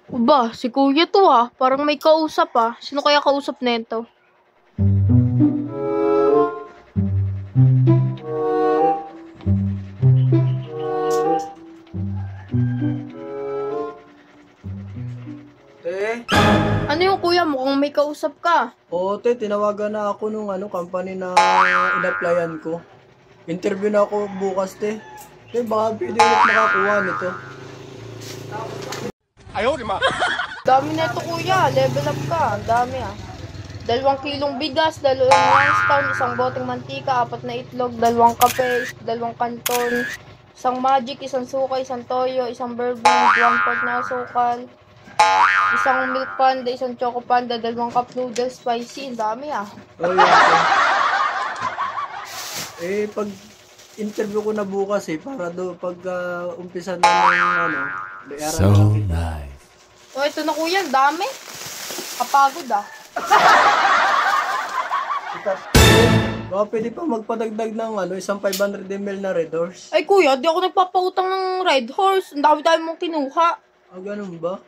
Aba, si kuya to ah. Parang may kausap ah. Sino kaya kausap nito? Te? Ano yung kuya? Mukhang may kausap ka. Oo, te, tinawagan na ako nung company na in-applyan ko. Interview na ako bukas, te. Te, baka pwede ulit makakuha nito. Dami na ito kuya. Level up ka. Ang dami ah. 2 kilong bigas, 2 Youngstown, 1 boteng mantika, 4 na itlog, 2 kape, 2 kanton, 1 magic, 1 suka, 1 toyo, 1 bourbon, 1/4 na asukal, 1 milk panda, 1 choco panda, 2 cup noodles spicy. Ang dami ah. Oh, yeah, te. Pag interview ko na bukas para pag umpisa na ng bayaran So na kita. nice. Oh, ito na kuya. Ang dami. Kapagod ah. Baka pwede pa magpadagdag ng 500 ml na Red Horse. Ay kuya, di ako nagpapautang ng Red Horse. Ang dami-dami mong kinuha. Ganun ba?